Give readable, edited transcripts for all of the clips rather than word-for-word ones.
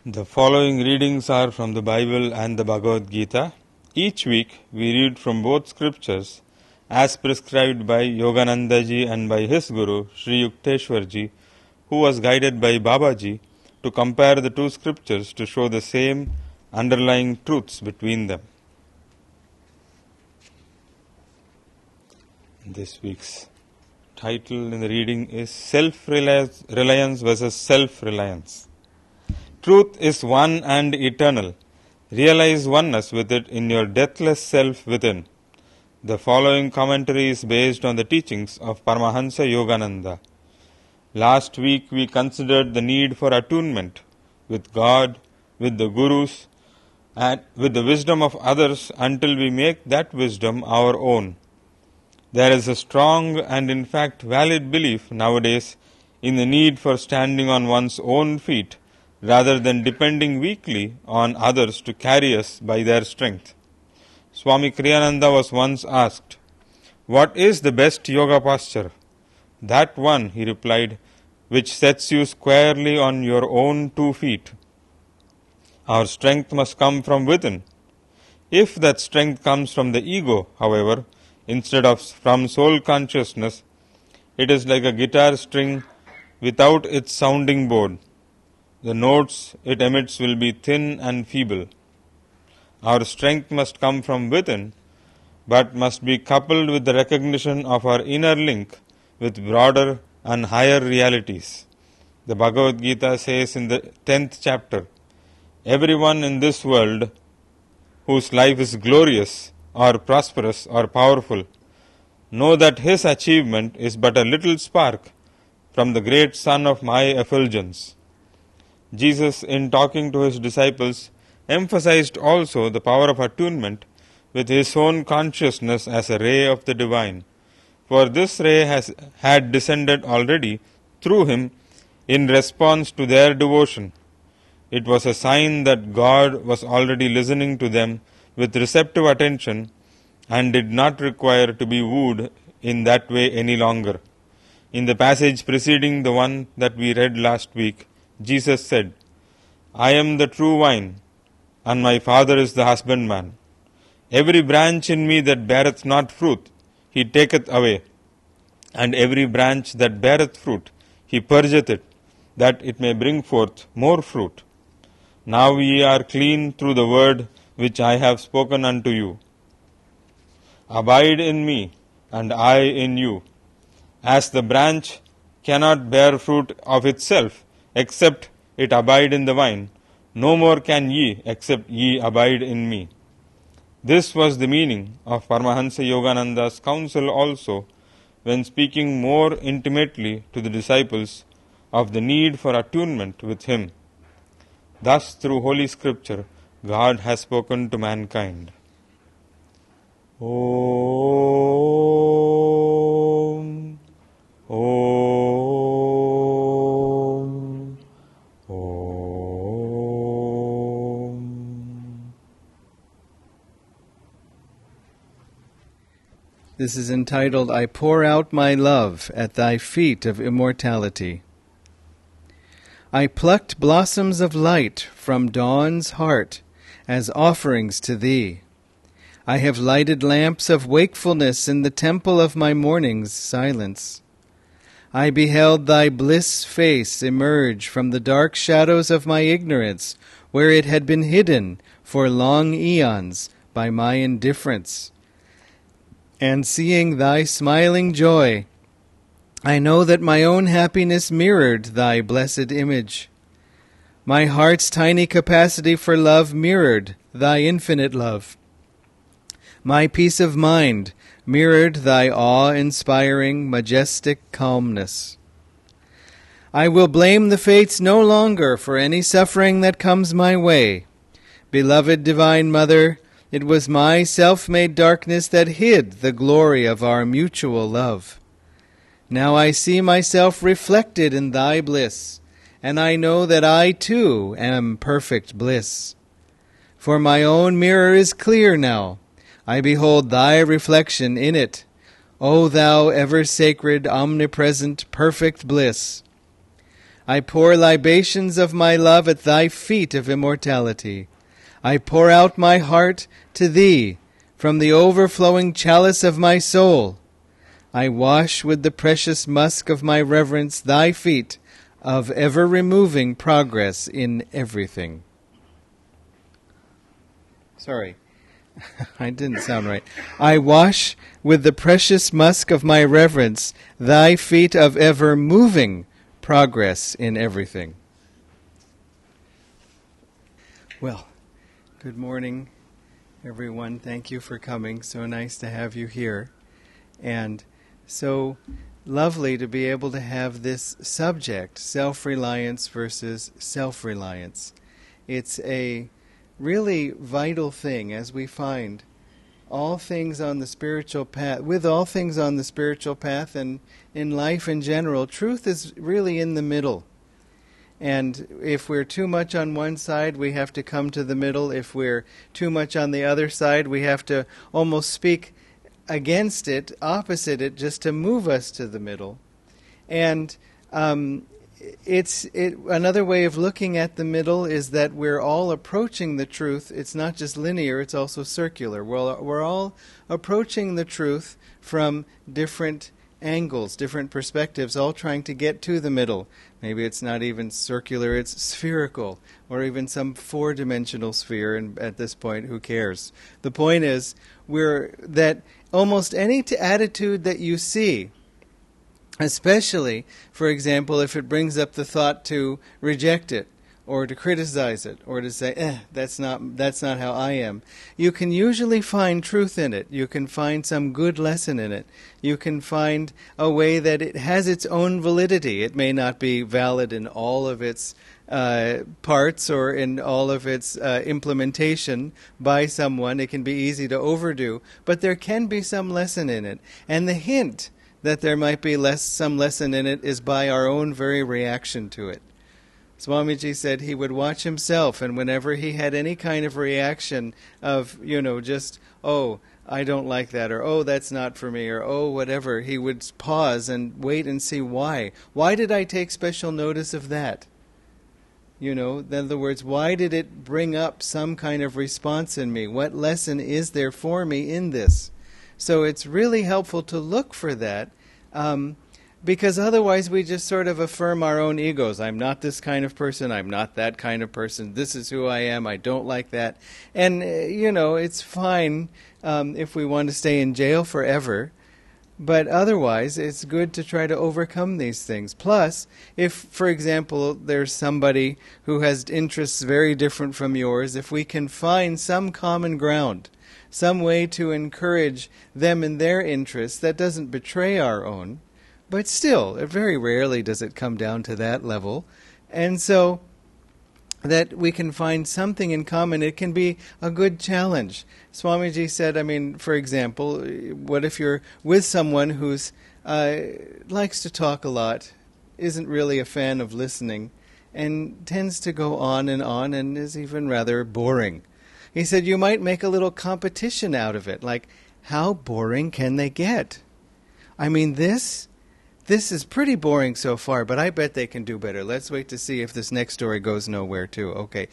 The following readings are from the Bible and the Bhagavad Gita. Each week we read from both scriptures as prescribed by Yoganandaji and by his Guru, Sri Yukteswarji, who was guided by Babaji to compare the two scriptures to show the same underlying truths between them. This week's title in the reading is Self-Reliance versus Self-Reliance. Truth is one and eternal. Realize oneness with it in your deathless self within. The following commentary is based on the teachings of Paramahansa Yogananda. Last week we considered the need for attunement with God, with the Gurus, and with the wisdom of others until we make that wisdom our own. There is a strong and in fact valid belief nowadays in the need for standing on one's own feet rather than depending weakly on others to carry us by their strength. Swami Kriyananda was once asked, "What is the best yoga posture?" "That one," he replied, "which sets you squarely on your own 2 feet. Our strength must come from within. If that strength comes from the ego, however, instead of from soul consciousness, it is like a guitar string without its sounding board. The notes it emits will be thin and feeble. Our strength must come from within, but must be coupled with the recognition of our inner link with broader and higher realities." The Bhagavad Gita says in the 10th chapter, "Everyone in this world whose life is glorious or prosperous or powerful, know that his achievement is but a little spark from the great sun of my effulgence." Jesus, in talking to his disciples, emphasized also the power of attunement with his own consciousness as a ray of the divine, for this ray had descended already through him in response to their devotion. It was a sign that God was already listening to them with receptive attention and did not require to be wooed in that way any longer. In the passage preceding the one that we read last week, Jesus said, "I am the true vine, and my Father is the husbandman. Every branch in me that beareth not fruit, he taketh away, and every branch that beareth fruit, he purgeth it, that it may bring forth more fruit. Now ye are clean through the word which I have spoken unto you. Abide in me, and I in you. As the branch cannot bear fruit of itself, except it abide in the vine, no more can ye, except ye abide in me." This was the meaning of Paramahansa Yogananda's counsel also, when speaking more intimately to the disciples of the need for attunement with him. Thus, through Holy Scripture, God has spoken to mankind. Om, Om, Om. This is entitled, "I Pour Out My Love at Thy Feet of Immortality." I plucked blossoms of light from dawn's heart as offerings to Thee. I have lighted lamps of wakefulness in the temple of my morning's silence. I beheld Thy bliss face emerge from the dark shadows of my ignorance, where it had been hidden for long eons by my indifference. And seeing Thy smiling joy, I know that my own happiness mirrored Thy blessed image. My heart's tiny capacity for love mirrored Thy infinite love. My peace of mind mirrored Thy awe-inspiring, majestic calmness. I will blame the fates no longer for any suffering that comes my way. Beloved Divine Mother, it was my self-made darkness that hid the glory of our mutual love. Now I see myself reflected in Thy bliss, and I know that I too am perfect bliss. For my own mirror is clear now. I behold Thy reflection in it, O Thou ever-sacred, omnipresent, perfect bliss. I pour libations of my love at thy feet of immortality. I pour out my heart to thee from the overflowing chalice of my soul. I wash with the precious musk of my reverence thy feet of ever-removing progress in everything. Sorry, I didn't sound right. I wash with the precious musk of my reverence thy feet of ever-moving progress in everything. Well, good morning, everyone. Thank you for coming. So nice to have you here. And so lovely to be able to have this subject, self-reliance versus self-reliance. It's a really vital thing, as we find all things on the spiritual path, with all things on the spiritual path and in life in general, truth is really in the middle. And if we're too much on one side, we have to come to the middle. If we're too much on the other side, we have to almost speak against it, opposite it, just to move us to the middle. And another way of looking at the middle is that we're all approaching the truth. It's not just linear, it's also circular. We're all approaching the truth from different angles, different perspectives, all trying to get to the middle. Maybe it's not even circular, it's spherical, or even some four-dimensional sphere, and at this point, who cares? The point is, that almost any attitude that you see, especially, for example, if it brings up the thought to reject it, or to criticize it, or to say, that's not how I am. You can usually find truth in it. You can find some good lesson in it. You can find a way that it has its own validity. It may not be valid in all of its parts or in all of its implementation by someone. It can be easy to overdo, but there can be some lesson in it. And the hint that there might be some lesson in it is by our own very reaction to it. Swamiji said he would watch himself, and whenever he had any kind of reaction of, just, oh, I don't like that, or oh, that's not for me, or oh, whatever, he would pause and wait and see why. Why did I take special notice of that? In other words, why did it bring up some kind of response in me? What lesson is there for me in this? So it's really helpful to look for that, because otherwise we just sort of affirm our own egos. I'm not this kind of person. I'm not that kind of person. This is who I am. I don't like that. And, it's fine if we want to stay in jail forever. But otherwise, it's good to try to overcome these things. Plus, if, for example, there's somebody who has interests very different from yours, if we can find some common ground, some way to encourage them in their interests that doesn't betray our own, but still, very rarely does it come down to that level. And so that we can find something in common, it can be a good challenge. Swamiji said, for example, what if you're with someone who's likes to talk a lot, isn't really a fan of listening, and tends to go on and is even rather boring. He said you might make a little competition out of it, like, how boring can they get? This is pretty boring so far, but I bet they can do better. Let's wait to see if this next story goes nowhere, too. Okay.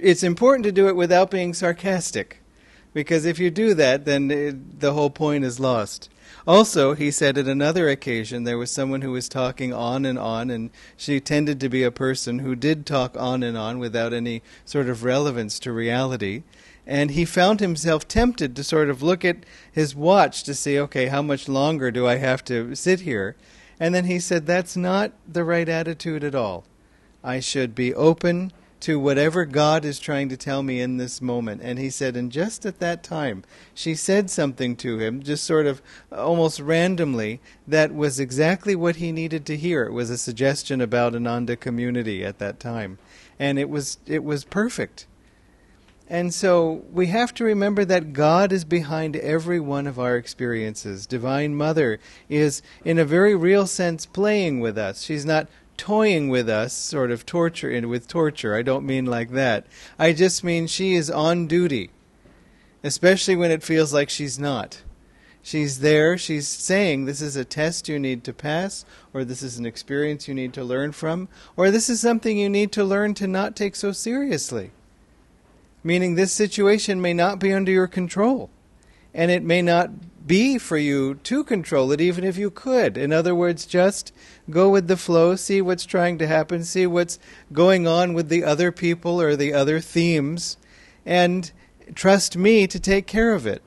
It's important to do it without being sarcastic, because if you do that, then the whole point is lost. Also, he said at another occasion, there was someone who was talking on, and she tended to be a person who did talk on without any sort of relevance to reality. And he found himself tempted to sort of look at his watch to see, okay, how much longer do I have to sit here? And then he said, that's not the right attitude at all. I should be open to whatever God is trying to tell me in this moment. And he said, and just at that time, she said something to him, just sort of almost randomly, that was exactly what he needed to hear. It was a suggestion about Ananda community at that time. And it was perfect. And so we have to remember that God is behind every one of our experiences. Divine Mother is, in a very real sense, playing with us. She's not toying with us, sort of with torture. I don't mean like that. I just mean she is on duty, especially when it feels like she's not. She's there, she's saying this is a test you need to pass, or this is an experience you need to learn from, or this is something you need to learn to not take so seriously. Meaning this situation may not be under your control, and it may not be for you to control it even if you could. In other words, just go with the flow, see what's trying to happen, see what's going on with the other people or the other themes, and trust me to take care of it.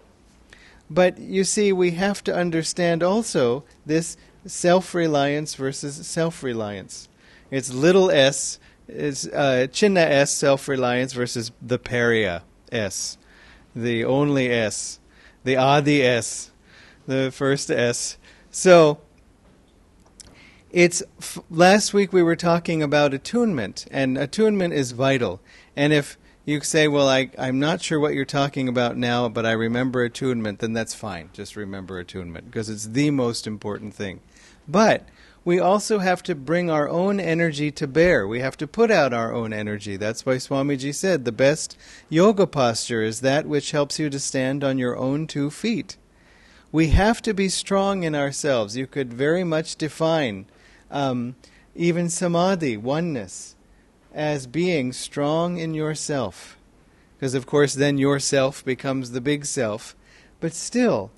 But you see, we have to understand also this self-reliance versus self-reliance. It's little s, it's chinna s, self-reliance, versus the pariya s, the only s, the adi s, the first s. So, last week we were talking about attunement, and attunement is vital. And if you say, well, I'm not sure what you're talking about now, but I remember attunement, then that's fine. Just remember attunement, because it's the most important thing. But we also have to bring our own energy to bear. We have to put out our own energy. That's why Swamiji said the best yoga posture is that which helps you to stand on your own 2 feet. We have to be strong in ourselves. You could very much define even samadhi, oneness, as being strong in yourself. Because, of course, then yourself becomes the big self. But still,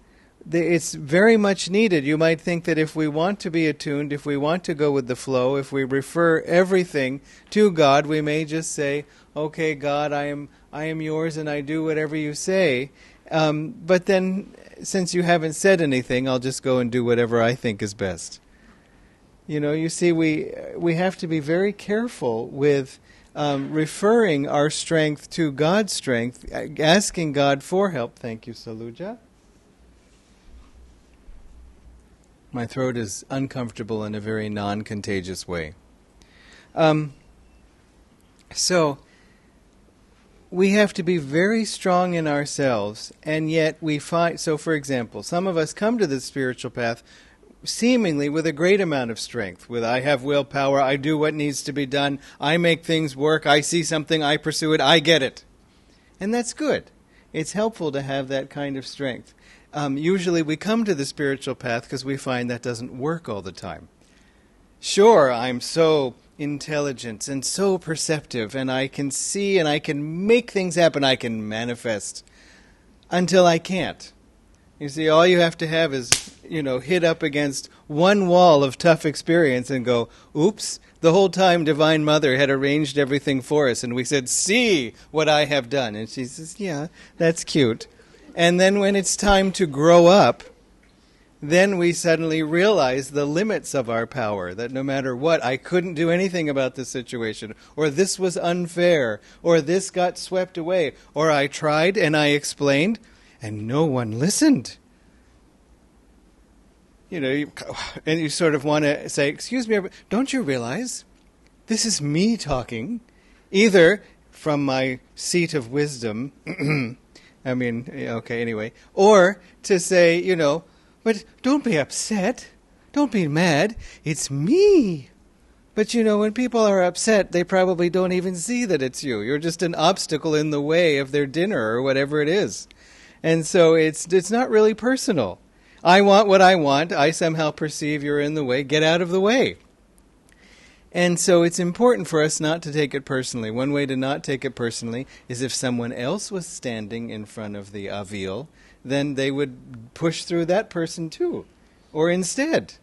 it's very much needed. You might think that if we want to be attuned, if we want to go with the flow, if we refer everything to God, we may just say, okay, God, I am yours and I do whatever you say. But then, since you haven't said anything, I'll just go and do whatever I think is best. You see, we have to be very careful with referring our strength to God's strength, asking God for help. Thank you, Saluja. My throat is uncomfortable in a very non-contagious way. So, we have to be very strong in ourselves, and yet we find... So, for example, some of us come to the spiritual path seemingly with a great amount of strength, with I have willpower, I do what needs to be done, I make things work, I see something, I pursue it, I get it. And that's good. It's helpful to have that kind of strength. Usually we come to the spiritual path because we find that doesn't work all the time. Sure, I'm so intelligent and so perceptive, and I can see and I can make things happen, I can manifest, until I can't. You see, all you have to have is, hit up against one wall of tough experience and go, oops, the whole time Divine Mother had arranged everything for us, and we said, see what I have done. And she says, yeah, that's cute. And then when it's time to grow up, then we suddenly realize the limits of our power, that no matter what, I couldn't do anything about this situation, or this was unfair, or this got swept away, or I tried and I explained, and no one listened. And you sort of want to say, excuse me, don't you realize this is me talking, either from my seat of wisdom, or to say, but don't be upset, don't be mad, it's me. But when people are upset, they probably don't even see that it's you. You're just an obstacle in the way of their dinner or whatever it is. And so it's not really personal. I want what I want. I somehow perceive you're in the way. Get out of the way. And so it's important for us not to take it personally. One way to not take it personally is if someone else was standing in front of the avil, then they would push through that person too, or instead.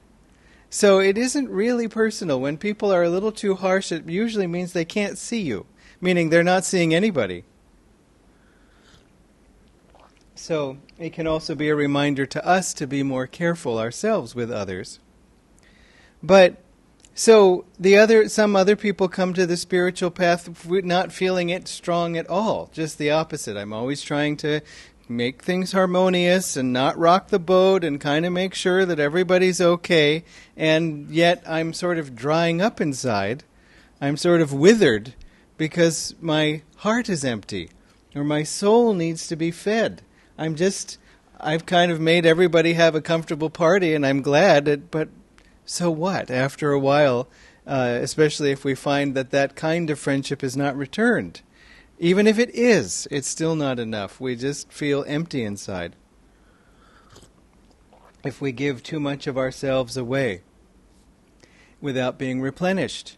So it isn't really personal. When people are a little too harsh, it usually means they can't see you, meaning they're not seeing anybody. So it can also be a reminder to us to be more careful ourselves with others. But so some other people come to the spiritual path not feeling it strong at all, just the opposite. I'm always trying to make things harmonious and not rock the boat and kind of make sure that everybody's okay, and yet I'm sort of drying up inside. I'm sort of withered because my heart is empty, or my soul needs to be fed. I've kind of made everybody have a comfortable party, and I'm glad, but so what? After a while, especially if we find that kind of friendship is not returned. Even if it is, it's still not enough. We just feel empty inside. if we give too much of ourselves away without being replenished.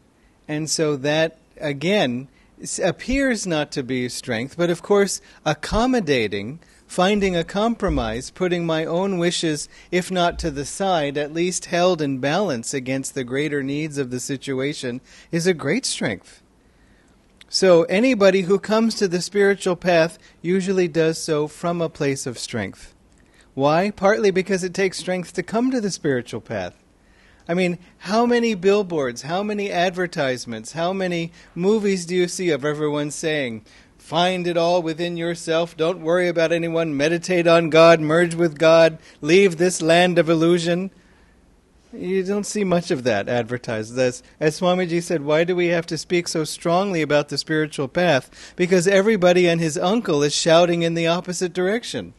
And so that, again, appears not to be strength, but of course accommodating, finding a compromise, putting my own wishes, if not to the side, at least held in balance against the greater needs of the situation, is a great strength. So anybody who comes to the spiritual path usually does so from a place of strength. Why? Partly because it takes strength to come to the spiritual path. I mean, how many billboards, how many advertisements, how many movies do you see of everyone saying, find it all within yourself, don't worry about anyone, meditate on God, merge with God, leave this land of illusion? You don't see much of that advertised. As Swamiji said, why do we have to speak so strongly about the spiritual path? Because everybody and his uncle is shouting in the opposite direction,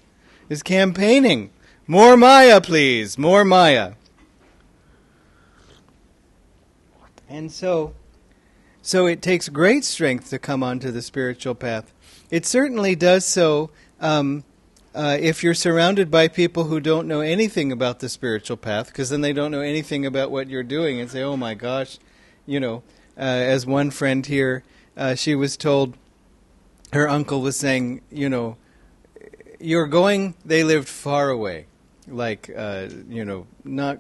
is campaigning. More Maya, please, more Maya. And so it takes great strength to come onto the spiritual path. It certainly does so if you're surrounded by people who don't know anything about the spiritual path, because then they don't know anything about what you're doing and say, oh my gosh, as one friend here, she was told, her uncle was saying, you're going, they lived far away, like, not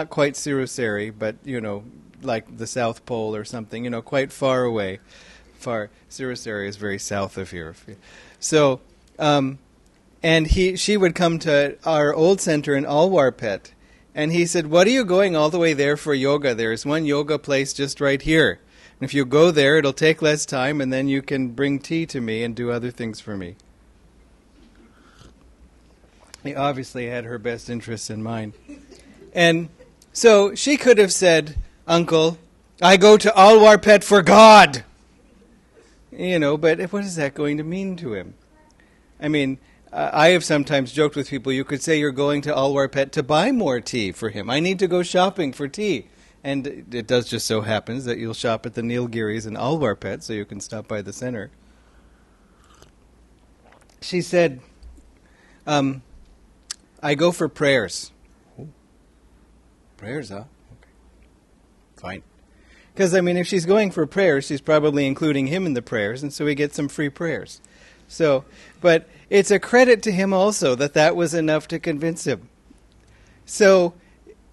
quite Siruseri, but, like the South Pole or something, quite far away. Siruseri is very south of here. So, and she would come to our old center in Alwarpet, and he said, what are you going all the way there for yoga? There's one yoga place just right here. And if you go there, it'll take less time, and then you can bring tea to me and do other things for me. He obviously had her best interests in mind. And so she could have said, Uncle, I go to Alwarpet for God. But what is that going to mean to him? I mean, I have sometimes joked with people, you could say you're going to Alwarpet to buy more tea for him. I need to go shopping for tea. And it does just so happens that you'll shop at the Nilgiris in Alwarpet, so you can stop by the center. She said, I go for prayers. Prayers, huh? Fine. Because, if she's going for prayers, she's probably including him in the prayers, and so we get some free prayers. So, but it's a credit to him also that was enough to convince him. So,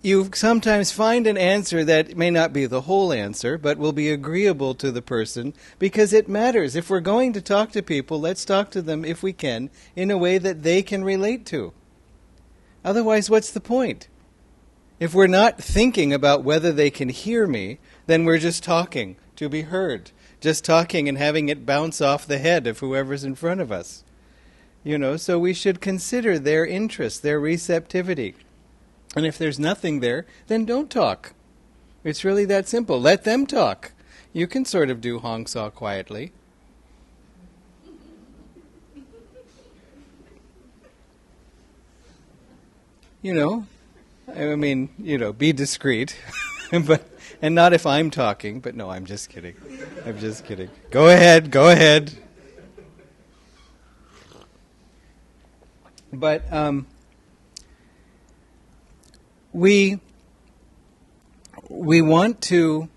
you sometimes find an answer that may not be the whole answer, but will be agreeable to the person, because it matters. If we're going to talk to people, let's talk to them, if we can, in a way that they can relate to. Otherwise, what's the point? If we're not thinking about whether they can hear me, then we're just talking to be heard. Just talking and having it bounce off the head of whoever's in front of us. So we should consider their interest, their receptivity. And if there's nothing there, then don't talk. It's really that simple. Let them talk. You can sort of do Hong Saw quietly. Be discreet, and not if I'm talking, but no, I'm just kidding. Go ahead. But we want to,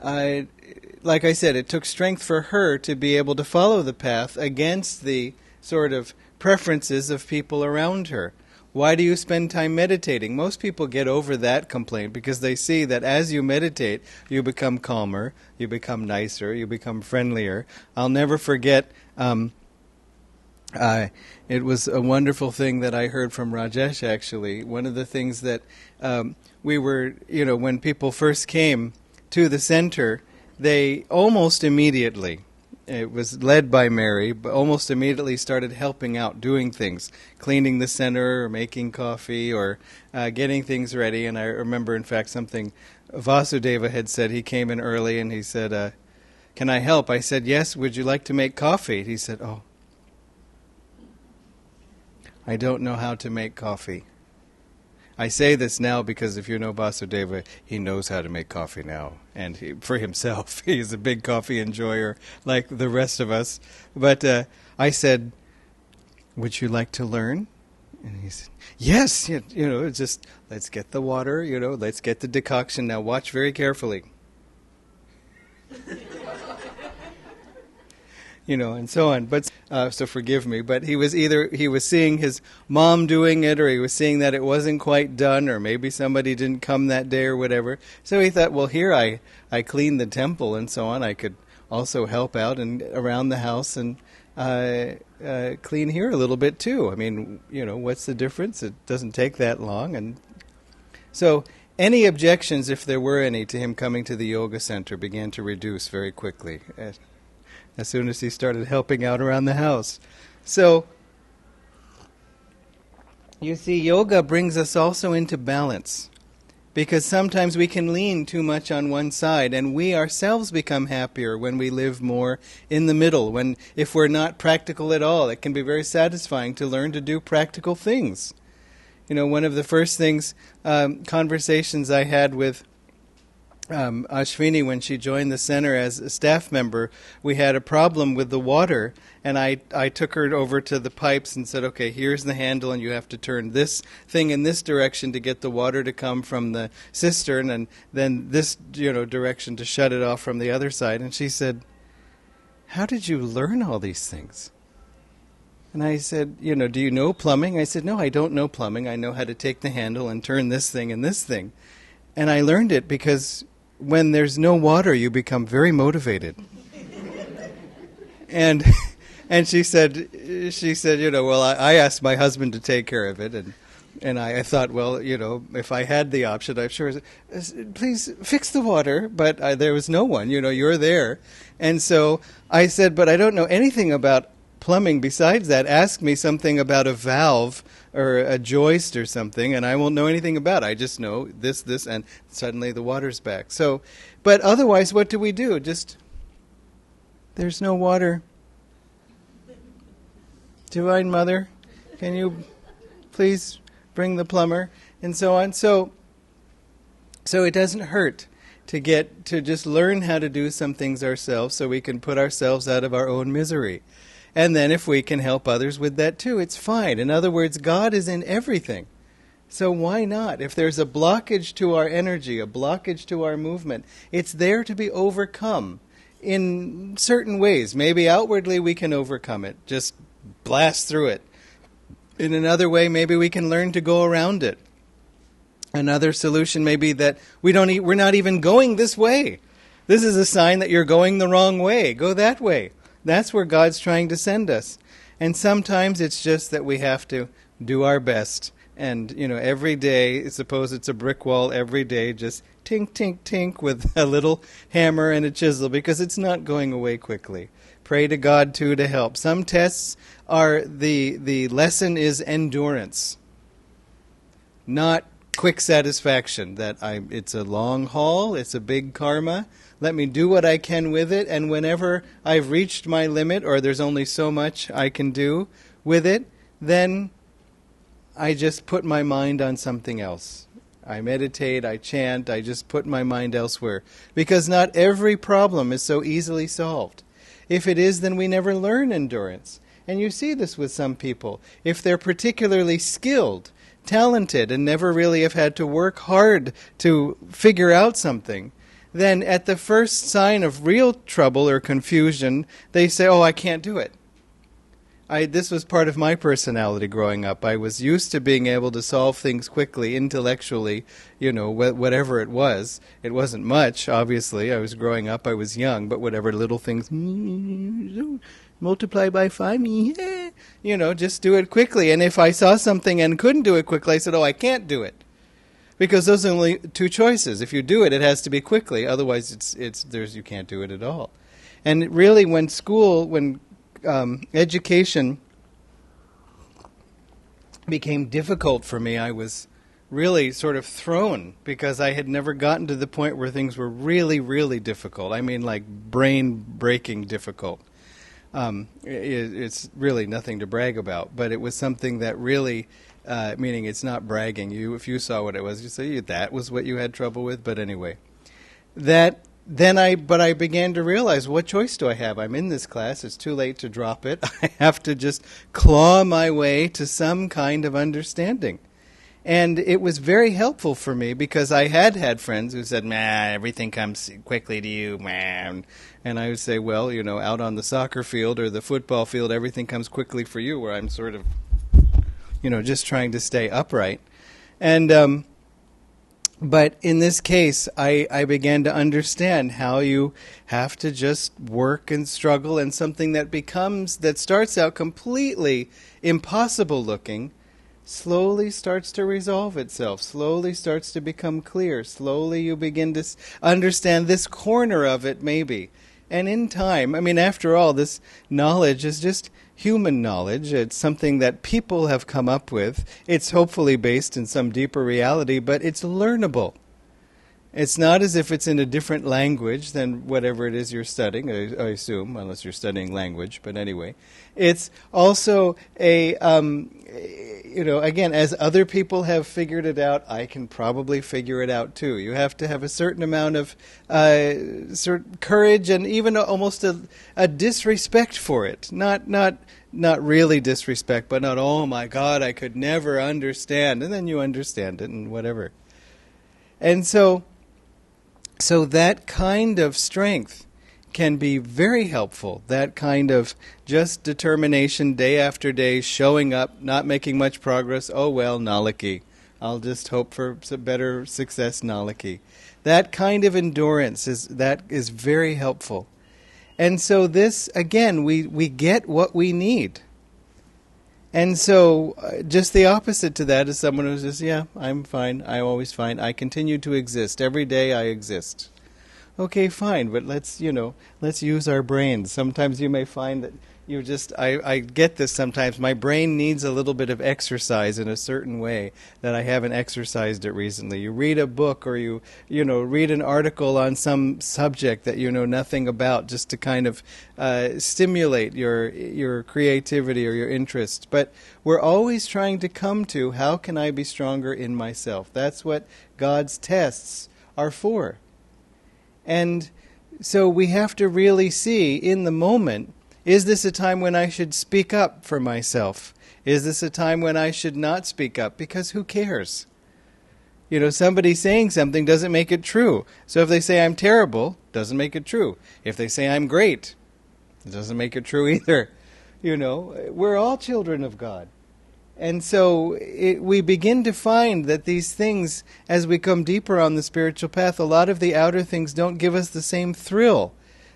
like I said, it took strength for her to be able to follow the path against the sort of preferences of people around her. Why do you spend time meditating? Most people get over that complaint because they see that as you meditate, you become calmer, you become nicer, you become friendlier. I'll never forget, it was a wonderful thing that I heard from Rajesh, actually. One of the things that we were, when people first came to the center, they almost immediately, it was led by Mary, but almost immediately started helping out, doing things, cleaning the center, or making coffee, or getting things ready. And I remember, in fact, something Vasudeva had said. He came in early and he said, can I help? I said, yes, would you like to make coffee? He said, oh, I don't know how to make coffee. I say this now because if you know Vasudeva, he knows how to make coffee now. And for himself, he's a big coffee enjoyer like the rest of us. But I said, would you like to learn? And he said, yes, just let's get the water, let's get the decoction. Now watch very carefully. And so on. But so forgive me. But he was seeing his mom doing it, or he was seeing that it wasn't quite done, or maybe somebody didn't come that day or whatever. So he thought, well, here I cleaned the temple and so on. I could also help out and around the house and clean here a little bit too. I mean, what's the difference? It doesn't take that long. And so any objections, if there were any, to him coming to the yoga center began to reduce very quickly as soon as he started helping out around the house. So, you see, yoga brings us also into balance, because sometimes we can lean too much on one side, and we ourselves become happier when we live more in the middle. If we're not practical at all, it can be very satisfying to learn to do practical things. One of the first things, conversations I had with Ashwini when she joined the center as a staff member, we had a problem with the water, and I took her over to the pipes and said, okay, here's the handle, and you have to turn this thing in this direction to get the water to come from the cistern, and then this direction to shut it off from the other side. And she said, how did you learn all these things? And I said, do you know plumbing? I said, no, I don't know plumbing. I know how to take the handle and turn this thing and this thing. And I learned it because when there's no water, you become very motivated. and she said, well, I asked my husband to take care of it, and I thought, well, if I had the option, I'm sure, please fix the water, but there was no one, you're there. And so I said, but I don't know anything about plumbing besides that. Ask me something about a valve or a joist or something, and I won't know anything about it. I just know this, and suddenly the water's back. So, but otherwise, what do we do? There's no water. Divine Mother, can you please bring the plumber? And so on. So it doesn't hurt to just learn how to do some things ourselves so we can put ourselves out of our own misery. And then if we can help others with that too, it's fine. In other words, God is in everything. So why not? If there's a blockage to our energy, a blockage to our movement, it's there to be overcome in certain ways. Maybe outwardly we can overcome it, just blast through it. In another way, maybe we can learn to go around it. Another solution may be that we're not even going this way. This is a sign that you're going the wrong way. Go that way. That's where God's trying to send us. And sometimes it's just that we have to do our best. And, every day, suppose it's a brick wall, every day just tink, tink, tink with a little hammer and a chisel, because it's not going away quickly. Pray to God, too, to help. Some tests are the lesson is endurance, not quick satisfaction, that it's a long haul, it's a big karma. Let me do what I can with it, and whenever I've reached my limit, or there's only so much I can do with it, then I just put my mind on something else. I meditate, I chant, I just put my mind elsewhere. Because not every problem is so easily solved. If it is, then we never learn endurance. And you see this with some people. If they're particularly skilled, talented, and never really have had to work hard to figure out something, then at the first sign of real trouble or confusion, they say, oh, I can't do it. This was part of my personality growing up. I was used to being able to solve things quickly, intellectually, whatever it was. It wasn't much, obviously. I was growing up, I was young, but whatever little things, multiply by 5, just do it quickly. And if I saw something and couldn't do it quickly, I said, oh, I can't do it. Because those are only two choices. If you do it, it has to be quickly. Otherwise, you can't do it at all. And really, when education became difficult for me, I was really sort of thrown, because I had never gotten to the point where things were really, really difficult. I mean, like brain-breaking difficult. It's really nothing to brag about, but it was something that really... meaning it's not bragging. If you saw what it was, you say that was what you had trouble with. But anyway, that but I began to realize, what choice do I have? I'm in this class. It's too late to drop it. I have to just claw my way to some kind of understanding. And it was very helpful for me because I had friends who said, "Man, everything comes quickly to you, man." And I would say, well, out on the soccer field or the football field, everything comes quickly for you, where I'm sort of, just trying to stay upright. And but in this case, I began to understand how you have to just work and struggle, and something that starts out completely impossible looking, slowly starts to resolve itself, slowly starts to become clear, slowly you begin to understand this corner of it maybe. And in time, after all, this knowledge is just human knowledge. It's something that people have come up with. It's hopefully based in some deeper reality, but it's learnable. It's not as if it's in a different language than whatever it is you're studying, I assume, unless you're studying language. But anyway, it's also again, as other people have figured it out, I can probably figure it out too. You have to have a certain amount of certain courage and even almost a disrespect for it. Not really disrespect, but not, oh my God, I could never understand. And then you understand it and whatever. And so that kind of strength can be very helpful. That kind of just determination day after day, showing up, not making much progress. Oh well, Nalaki. I'll just hope for some better success, Nalaki. That kind of endurance is very helpful. And so this, again, we get what we need. And so just the opposite to that is someone who says, yeah, I'm fine, I'm always fine, I continue to exist. Every day I exist. Okay, fine, but let's use our brains. Sometimes you may find that I get this sometimes. My brain needs a little bit of exercise in a certain way that I haven't exercised it recently. You read a book or you read an article on some subject that you know nothing about, just to kind of stimulate your creativity or your interest. But we're always trying to come to, how can I be stronger in myself? That's what God's tests are for. And so we have to really see in the moment, is this a time when I should speak up for myself? Is this a time when I should not speak up? Because who cares? Somebody saying something doesn't make it true. So if they say I'm terrible, doesn't make it true. If they say I'm great, it doesn't make it true either. We're all children of God. And so we begin to find that these things, as we come deeper on the spiritual path, a lot of the outer things don't give us the same thrill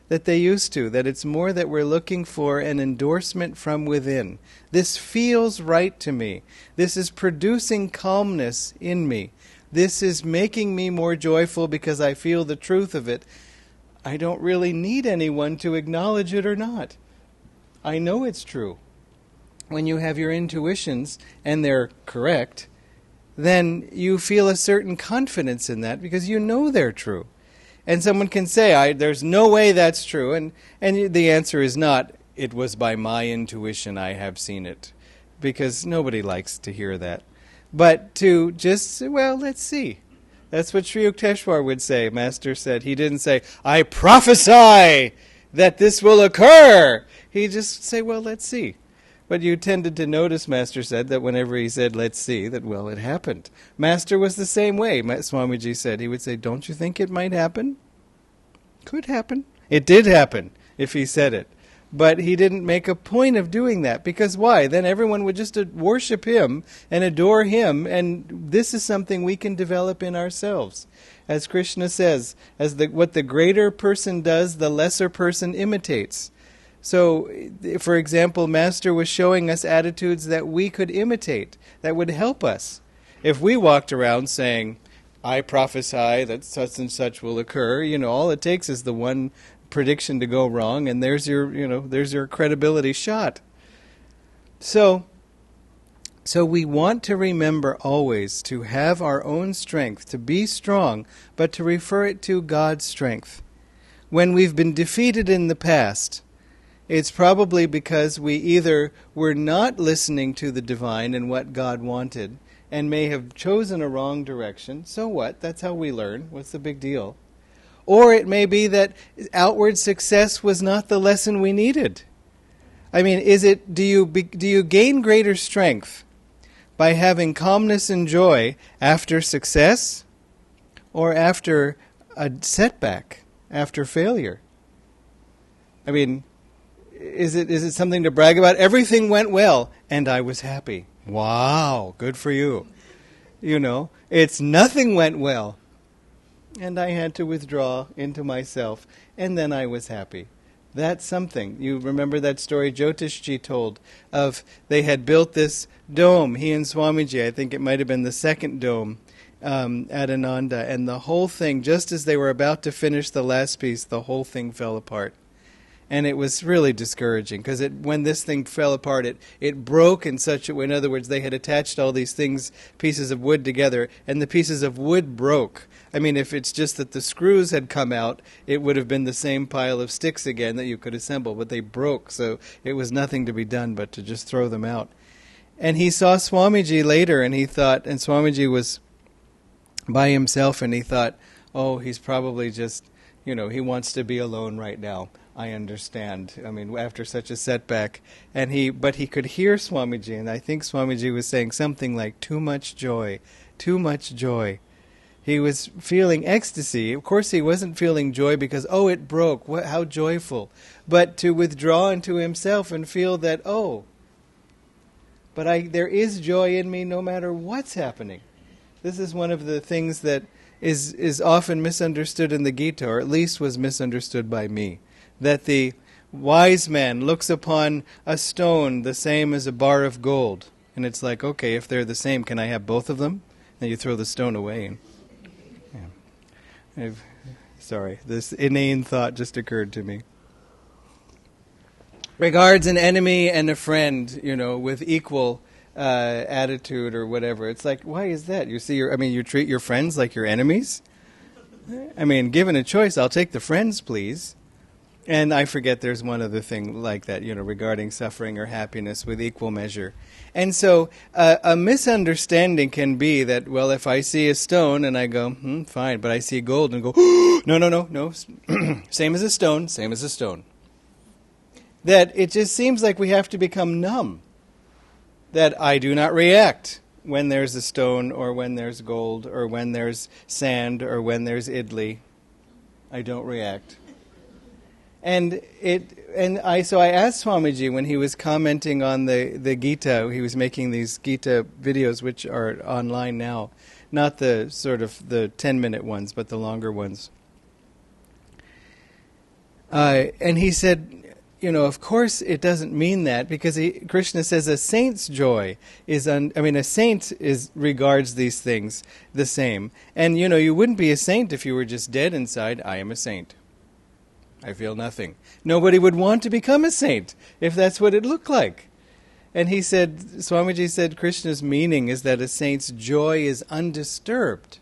that they used to, that it's more that we're looking for an endorsement from within. This feels right to me. This is producing calmness in me. This is making me more joyful because I feel the truth of it. I don't really need anyone to acknowledge it or not. I know it's true. When you have your intuitions and they're correct, then you feel a certain confidence in that because you know they're true. And someone can say, there's no way that's true. And the answer is not, it was by my intuition I have seen it. Because nobody likes to hear that. But to just say, well, let's see. That's what Sri Yukteswar would say. Master said, he didn't say, I prophesy that this will occur. He just say, well, let's see. But you tended to notice, Master said, that whenever he said, let's see, that, well, it happened. Master was the same way, Swamiji said. He would say, don't you think it might happen? Could happen. It did happen, if he said it. But he didn't make a point of doing that. Because why? Then everyone would just worship him and adore him, and this is something we can develop in ourselves. As Krishna says, what the greater person does, the lesser person imitates. So, for example, Master was showing us attitudes that we could imitate, that would help us. If we walked around saying, I prophesy that such and such will occur, all it takes is the one prediction to go wrong, and there's your credibility shot. So we want to remember always to have our own strength, to be strong, but to refer it to God's strength. When we've been defeated in the past, it's probably because we either were not listening to the divine and what God wanted, and may have chosen a wrong direction. So what? That's how we learn. What's the big deal? Or it may be that outward success was not the lesson we needed. I mean, do you gain greater strength by having calmness and joy after success or after a setback, after failure? I mean, is it something to brag about? Everything went well and I was happy. Wow, good for you. It's nothing went well and I had to withdraw into myself and then I was happy. That's something. You remember that story Jyotishji told of they had built this dome, he and Swamiji, I think it might have been the second dome at Ananda, and the whole thing, just as they were about to finish the last piece, the whole thing fell apart. And it was really discouraging because when this thing fell apart, it broke in such a way. In other words, they had attached all these pieces of wood together, and the pieces of wood broke. I mean, if it's just that the screws had come out, it would have been the same pile of sticks again that you could assemble. But they broke, so it was nothing to be done but to just throw them out. And he saw Swamiji later, and he thought, and Swamiji was by himself, and he thought, oh, he's probably just, he wants to be alone right now. I understand. I mean, after such a setback. But he could hear Swamiji, and I think Swamiji was saying something like, too much joy, too much joy. He was feeling ecstasy. Of course, he wasn't feeling joy because, oh, it broke. How joyful. But to withdraw into himself and feel that, oh, but there is joy in me no matter what's happening. This is one of the things that is often misunderstood in the Gita, or at least was misunderstood by me. That the wise man looks upon a stone the same as a bar of gold. And it's like, okay, if they're the same, can I have both of them? Then you throw the stone away. Sorry, this inane thought just occurred to me. Regards an enemy and a friend, with equal attitude or whatever. It's like, why is that? You treat your friends like your enemies? I mean, given a choice, I'll take the friends, please. And I forget there's one other thing like that, regarding suffering or happiness with equal measure. And so a misunderstanding can be that, well, if I see a stone and I go, fine, but I see gold and go, no, same as a stone, same as a stone. That it just seems like we have to become numb. That I do not react when there's a stone or when there's gold or when there's sand or when there's idli. I don't react. So I asked Swamiji when he was commenting on the Gita, he was making these Gita videos which are online now, not the sort of the 10-minute ones, but the longer ones. And he said, of course it doesn't mean that, because Krishna says a saint's joy is, a saint regards these things the same. And, you wouldn't be a saint if you were just dead inside. I am a saint. I feel nothing. Nobody would want to become a saint if that's what it looked like. And Swamiji said Krishna's meaning is that a saint's joy is undisturbed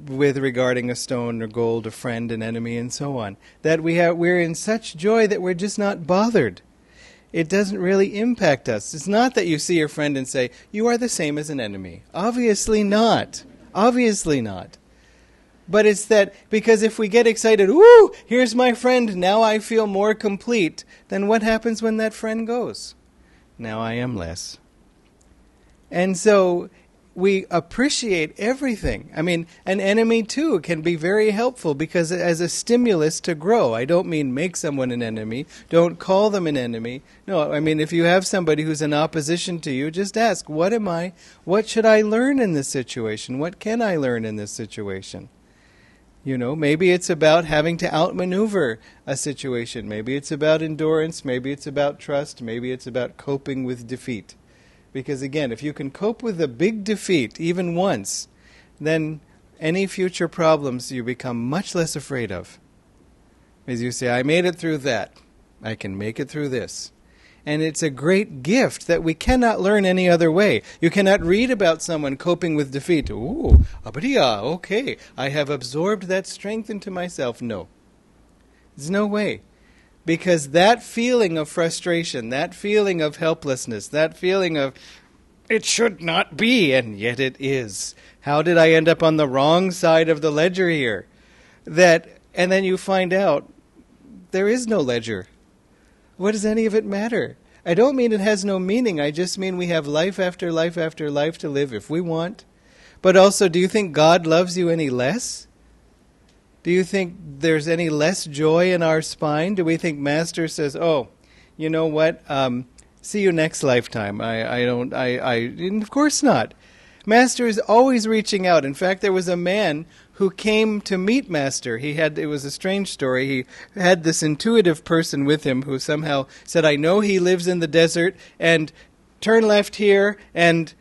with regarding a stone or gold, a friend, an enemy, and so on. That we're in such joy that we're just not bothered. It doesn't really impact us. It's not that you see your friend and say, you are the same as an enemy. Obviously not. Obviously not. But it's that, because if we get excited, ooh, here's my friend, now I feel more complete, then what happens when that friend goes? Now I am less. And so we appreciate everything. I mean, an enemy too can be very helpful because as a stimulus to grow. I don't mean make someone an enemy. Don't call them an enemy. No, I mean, if you have somebody who's in opposition to you, just ask, what am I? What should I learn in this situation? What can I learn in this situation? Maybe it's about having to outmaneuver a situation. Maybe it's about endurance. Maybe it's about trust. Maybe it's about coping with defeat. Because again, if you can cope with a big defeat even once, then any future problems you become much less afraid of. As you say, I made it through that. I can make it through this. And it's a great gift that we cannot learn any other way. You cannot read about someone coping with defeat. Ooh, abadiya, okay, I have absorbed that strength into myself. No. There's no way. Because that feeling of frustration, that feeling of helplessness, that feeling of, it should not be, and yet it is. How did I end up on the wrong side of the ledger here? and then you find out there is no ledger. What does any of it matter? I don't mean it has no meaning. I just mean we have life after life after life to live if we want. But also, do you think God loves you any less? Do you think there's any less joy in our spine? Do we think Master says, "Oh, you know what? See you next lifetime"? Of course not. Master is always reaching out. In fact, there was a man who came to meet Master. It was a strange story. He had this intuitive person with him who somehow said, "I know he lives in the desert, and turn left here, and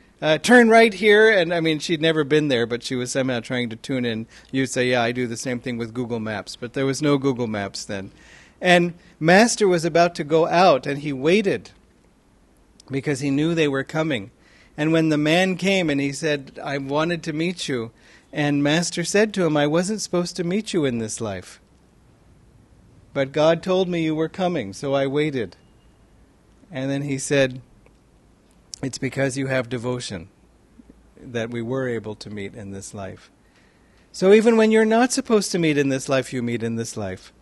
turn right here." And I mean, she'd never been there, but she was somehow trying to tune in. You'd say, "Yeah, I do the same thing with Google Maps," but there was no Google Maps then. And Master was about to go out, and he waited because he knew they were coming. And when the man came and he said, "I wanted to meet you," and Master said to him, "I wasn't supposed to meet you in this life. But God told me you were coming, so I waited." And then he said, "It's because you have devotion that we were able to meet in this life." So even when you're not supposed to meet in this life, you meet in this life.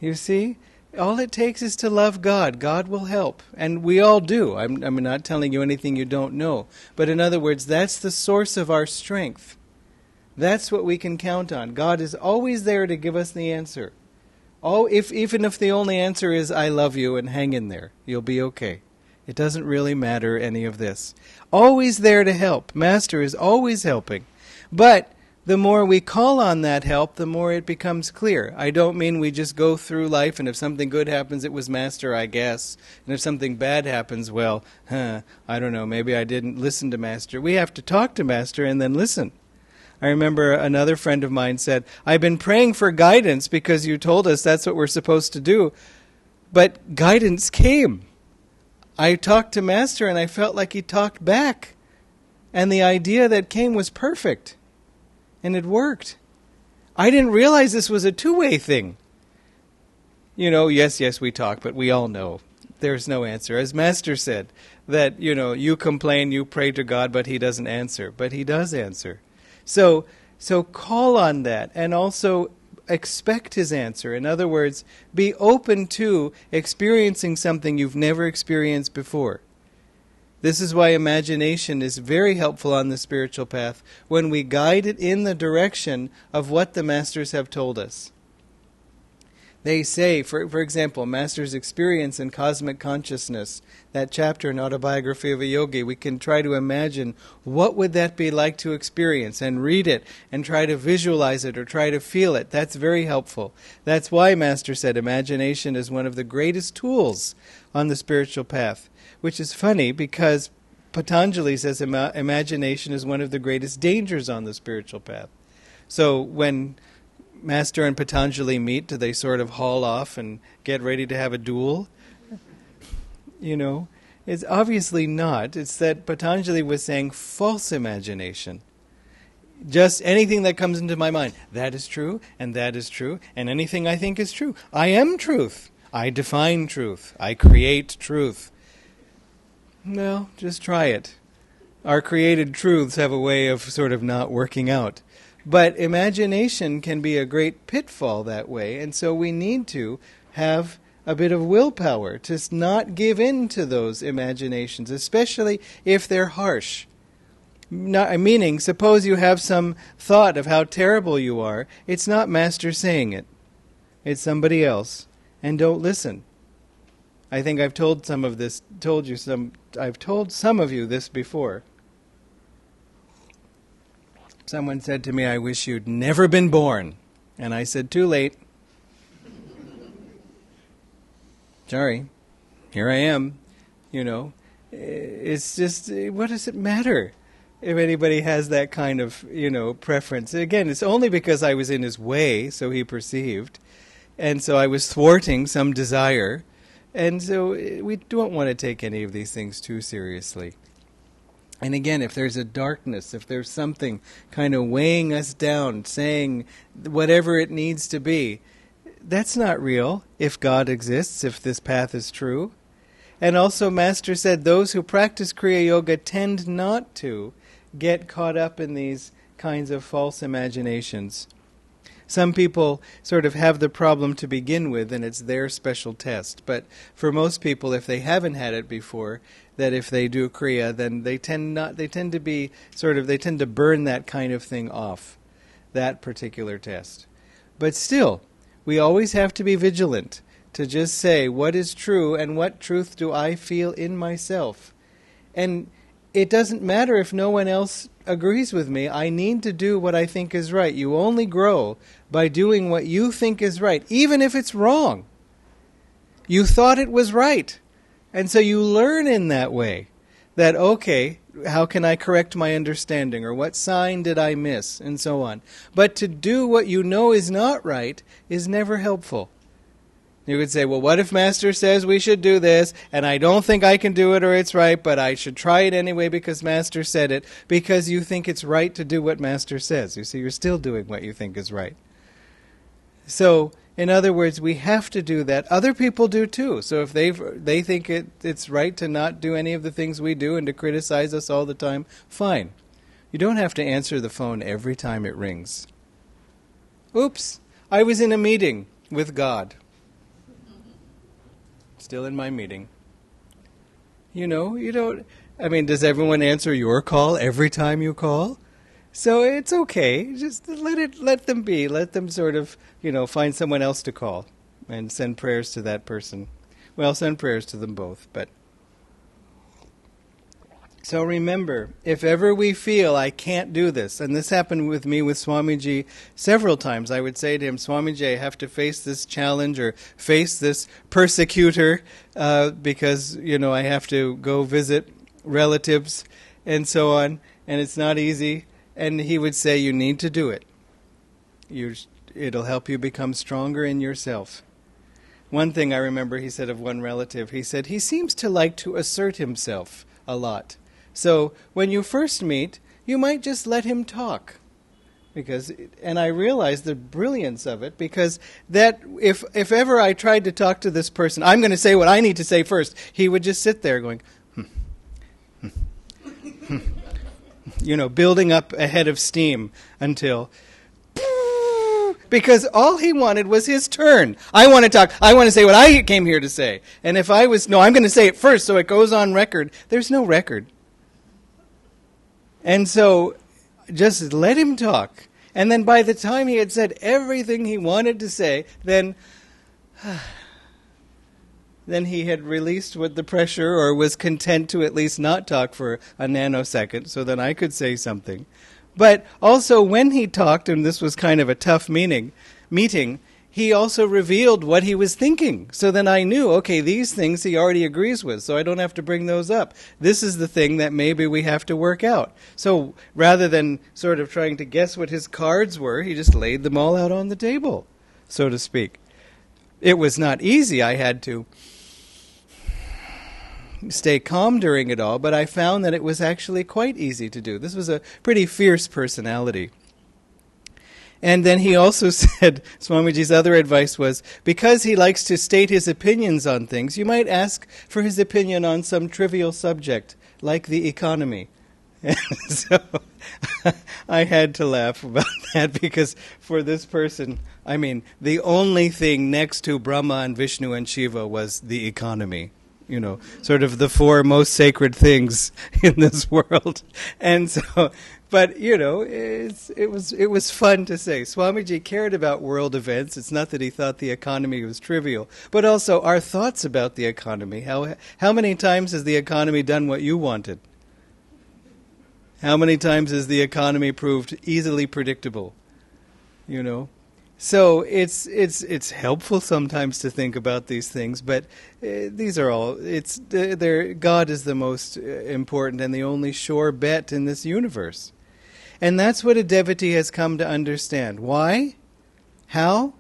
You see? All it takes is to love God. God will help. And we all do. I'm not telling you anything you don't know. But in other words, that's the source of our strength. That's what we can count on. God is always there to give us the answer. Even if the only answer is, "I love you," and hang in there, you'll be okay. It doesn't really matter, any of this. Always there to help. Master is always helping. But the more we call on that help, the more it becomes clear. I don't mean we just go through life and if something good happens, it was Master, I guess. And if something bad happens, well, I don't know, maybe I didn't listen to Master. We have to talk to Master and then listen. I remember another friend of mine said, "I've been praying for guidance because you told us that's what we're supposed to do." But guidance came. I talked to Master and I felt like he talked back. And the idea that came was perfect. And it worked. I didn't realize this was a two-way thing. Yes, we talk, but we all know there's no answer. As Master said, that, you complain, you pray to God, but He doesn't answer. But He does answer. So call on that and also expect His answer. In other words, be open to experiencing something you've never experienced before. This is why imagination is very helpful on the spiritual path when we guide it in the direction of what the Masters have told us. They say, for example, Master's experience in cosmic consciousness, that chapter in Autobiography of a Yogi, we can try to imagine what would that be like to experience and read it and try to visualize it or try to feel it. That's very helpful. That's why Master said imagination is one of the greatest tools on the spiritual path, which is funny because Patanjali says imagination is one of the greatest dangers on the spiritual path. So when Master and Patanjali meet, do they sort of haul off and get ready to have a duel? It's obviously not. It's that Patanjali was saying false imagination. Just anything that comes into my mind, that is true, and anything I think is true. I am truth. I define truth. I create truth. Well, just try it. Our created truths have a way of sort of not working out. But imagination can be a great pitfall that way, and so we need to have a bit of willpower to not give in to those imaginations, especially if they're harsh. Meaning, suppose you have some thought of how terrible you are, it's not Master saying it. It's somebody else. And don't listen. I think I've told some of you this before. Someone said to me, "I wish you'd never been born." And I said, "Too late. Sorry. Here I am." It's just, what does it matter if anybody has that kind of, preference? Again, it's only because I was in his way, so he perceived. And so I was thwarting some desire. And so we don't want to take any of these things too seriously. And again, if there's a darkness, if there's something kind of weighing us down, saying whatever it needs to be, that's not real if God exists, if this path is true. And also Master said those who practice Kriya Yoga tend not to get caught up in these kinds of false imaginations. Some people sort of have the problem to begin with, and it's their special test. But for most people, if they haven't had it before, that if they do Kriya, then they tend to burn that kind of thing off, that particular test. But still, we always have to be vigilant to just say what is true and what truth do I feel in myself. And it doesn't matter if no one else agrees with me. I need to do what I think is right. You only grow by doing what you think is right, even if it's wrong. You thought it was right. And so you learn in that way that, okay, how can I correct my understanding, or what sign did I miss, and so on. But to do what you know is not right is never helpful. You could say, well, what if Master says we should do this, and I don't think I can do it or it's right, but I should try it anyway because Master said it, because you think it's right to do what Master says. You see, you're still doing what you think is right. So, in other words, we have to do that. Other people do too. So if they think it's right to not do any of the things we do and to criticize us all the time, fine. You don't have to answer the phone every time it rings. Oops, I was in a meeting with God. Still in my meeting. You don't... does everyone answer your call every time you call? So it's okay. Just let them be. Let them sort of, find someone else to call and send prayers to that person. Well, send prayers to them both, but... So remember, if ever we feel I can't do this, and this happened with me with Swamiji several times, I would say to him, Swamiji, I have to face this challenge or face this persecutor because, I have to go visit relatives and so on, and it's not easy. And he would say, you need to do it. It'll help you become stronger in yourself. One thing I remember he said of one relative, he said, he seems to like to assert himself a lot. So when you first meet, you might just let him talk. And I realized the brilliance of it, because that if ever I tried to talk to this person, I'm going to say what I need to say first, he would just sit there going, building up a head of steam until... Because all he wanted was his turn. I want to talk. I want to say what I came here to say. And if I'm going to say it first so it goes on record. There's no record. And so just let him talk. And then by the time he had said everything he wanted to say, then he had released with the pressure, or was content to at least not talk for a nanosecond, so then I could say something. But also when he talked, and this was kind of a tough meeting, he also revealed what he was thinking. So then I knew, okay, these things he already agrees with, so I don't have to bring those up. This is the thing that maybe we have to work out. So rather than sort of trying to guess what his cards were, he just laid them all out on the table, so to speak. It was not easy. I had to stay calm during it all, but I found that it was actually quite easy to do. This was a pretty fierce personality. And then he also said, Swamiji's other advice was, because he likes to state his opinions on things, you might ask for his opinion on some trivial subject, like the economy. And so I had to laugh about that, because for this person, the only thing next to Brahma and Vishnu and Shiva was the economy. Sort of the four most sacred things in this world. And so, but, it was fun to say. Swamiji cared about world events. It's not that he thought the economy was trivial, but also our thoughts about the economy. How many times has the economy done what you wanted? How many times has the economy proved easily predictable? So it's helpful sometimes to think about these things, but these are all, God is the most important and the only sure bet in this universe. And that's what a devotee has come to understand. Why? How?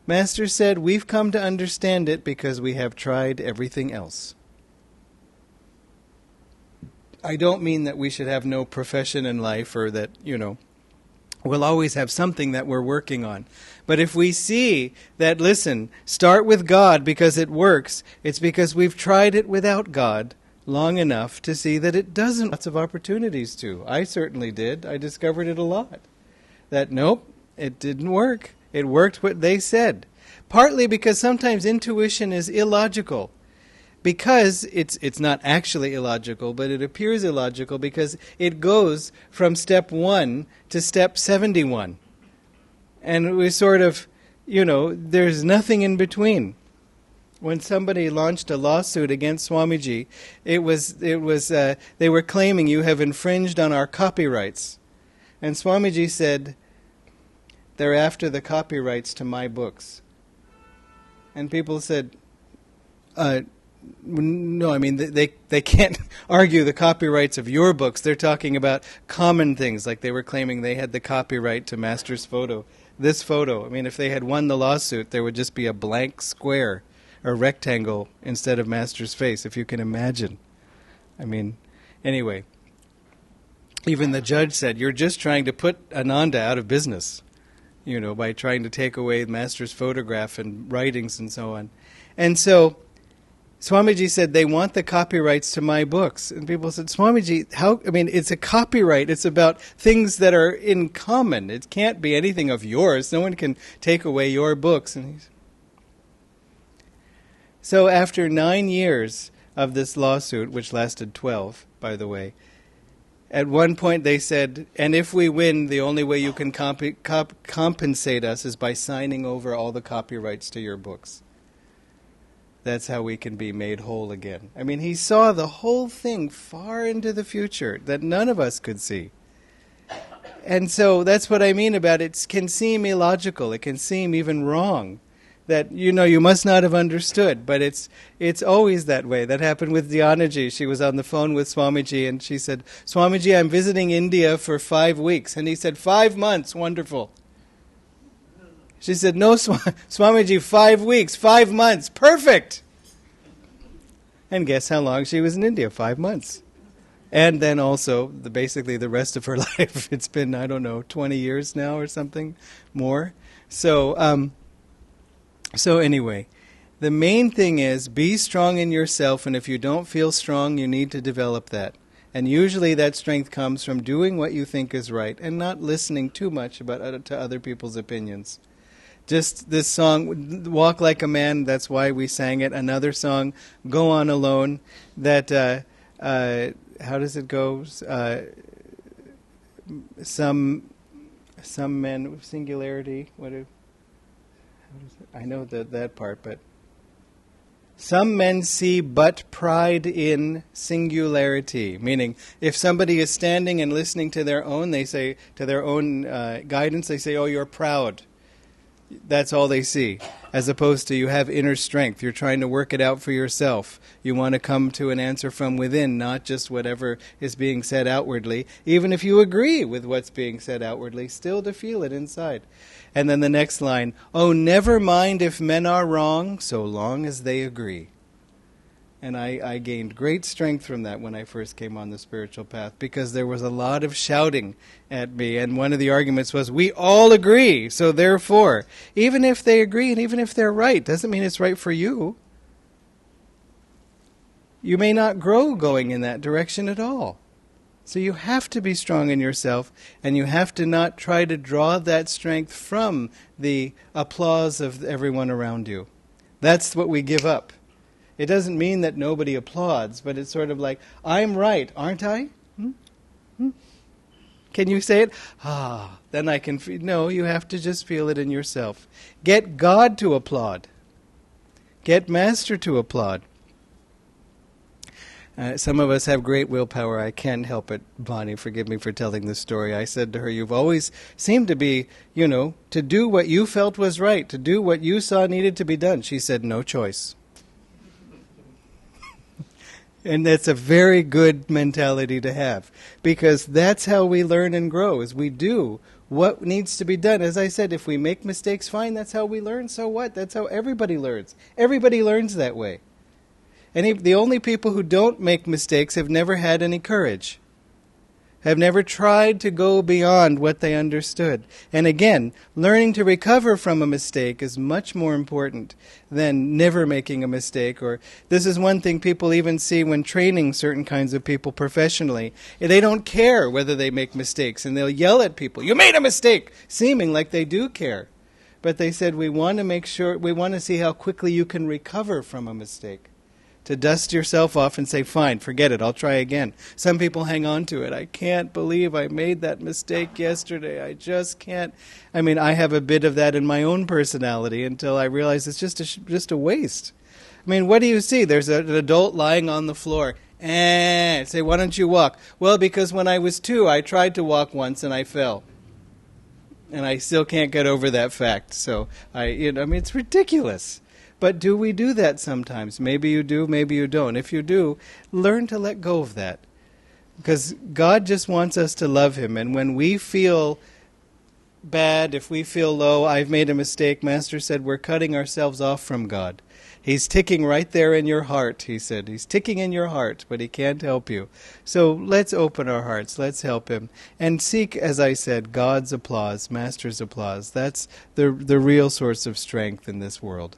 Master said, we've come to understand it because we have tried everything else. I don't mean that we should have no profession in life, or that, we'll always have something that we're working on. But if we see that, listen, start with God because it works, it's because we've tried it without God long enough to see that it doesn't. Lots of opportunities to. I certainly did. I discovered it a lot. That, nope, it didn't work. It worked what they said. Partly because sometimes intuition is illogical. Because it's not actually illogical, but it appears illogical because it goes from step 1 to step 71. And we sort of, there's nothing in between. When somebody launched a lawsuit against Swamiji, they were claiming you have infringed on our copyrights. And Swamiji said, they're after the copyrights to my books. And people said, no, I mean, they can't argue the copyrights of your books. They're talking about common things, like they were claiming they had the copyright to Master's photo. This photo, I mean, if they had won the lawsuit, there would just be a blank square or rectangle instead of Master's face, if you can imagine. I mean, anyway, even the judge said, you're just trying to put Ananda out of business, by trying to take away Master's photograph and writings and so on. And so Swamiji said, they want the copyrights to my books. And people said, Swamiji, it's a copyright. It's about things that are in common. It can't be anything of yours. No one can take away your books. So after 9 years of this lawsuit, which lasted 12, by the way, at one point they said, and if we win, the only way you can compensate us is by signing over all the copyrights to your books. That's how we can be made whole again. I mean, he saw the whole thing far into the future that none of us could see. And so that's what I mean about it can seem illogical. It can seem even wrong. That, you must not have understood. But it's always that way. That happened with Dhyanaji. She was on the phone with Swamiji and she said, Swamiji, I'm visiting India for 5 weeks. And he said, 5 months, wonderful. She said, no, Swamiji, 5 weeks, 5 months, perfect. And guess how long she was in India? 5 months. And then also, basically the rest of her life. It's been, 20 years now or something more. So anyway, the main thing is be strong in yourself, and if you don't feel strong, you need to develop that. And usually that strength comes from doing what you think is right and not listening too much to other people's opinions. Just this song, Walk Like a Man, that's why we sang it. Another song, Go On Alone, that, how does it go? Some men, singularity, I know that part, but some men see but pride in singularity. Meaning, if somebody is standing and listening to their own, they say, to their own guidance, they say, oh, you're proud. That's all they see. As opposed to you have inner strength. You're trying to work it out for yourself. You want to come to an answer from within, not just whatever is being said outwardly. Even if you agree with what's being said outwardly, still to feel it inside. And then the next line, oh, never mind if men are wrong, so long as they agree. And I gained great strength from that when I first came on the spiritual path, because there was a lot of shouting at me, and one of the arguments was, we all agree, so therefore, even if they agree and even if they're right, doesn't mean it's right for you. You may not grow going in that direction at all. So you have to be strong in yourself, and you have to not try to draw that strength from the applause of everyone around you. That's what we give up. It doesn't mean that nobody applauds, but it's sort of like, I'm right, aren't I? Can you say it? Then I can feel. No, you have to just feel it in yourself. Get God to applaud. Get Master to applaud. Some of us have great willpower. I can't help it. Bonnie, forgive me for telling this story. I said to her, you've always seemed to be, to do what you felt was right, to do what you saw needed to be done. She said, no choice. And that's a very good mentality to have, because that's how we learn and grow, is we do what needs to be done. As I said, if we make mistakes, fine, that's how we learn, so what? That's how everybody learns. Everybody learns that way. And the only people who don't make mistakes have never had any courage, have never tried to go beyond what they understood. And again, learning to recover from a mistake is much more important than never making a mistake. Or this is one thing people even see when training certain kinds of people professionally. They don't care whether they make mistakes, and they'll yell at people, you made a mistake, seeming like they do care. But they said, we want to make sure, we want to see how quickly you can recover from a mistake. To dust yourself off and say, fine, forget it, I'll try again. Some people hang on to it. I can't believe I made that mistake yesterday. I just can't. I mean, I have a bit of that in my own personality until I realize it's just a waste. I mean, what do you see? There's an adult lying on the floor. Say, why don't you walk? Well, because when I was 2, I tried to walk once and I fell. And I still can't get over that fact. So, I mean, it's ridiculous. But do we do that sometimes? Maybe you do, maybe you don't. If you do, learn to let go of that. Because God just wants us to love Him. And when we feel bad, if we feel low, I've made a mistake, Master said, we're cutting ourselves off from God. He's ticking right there in your heart, he said. He's ticking in your heart, but he can't help you. So let's open our hearts, let's help him. And seek, as I said, God's applause, Master's applause. That's the real source of strength in this world.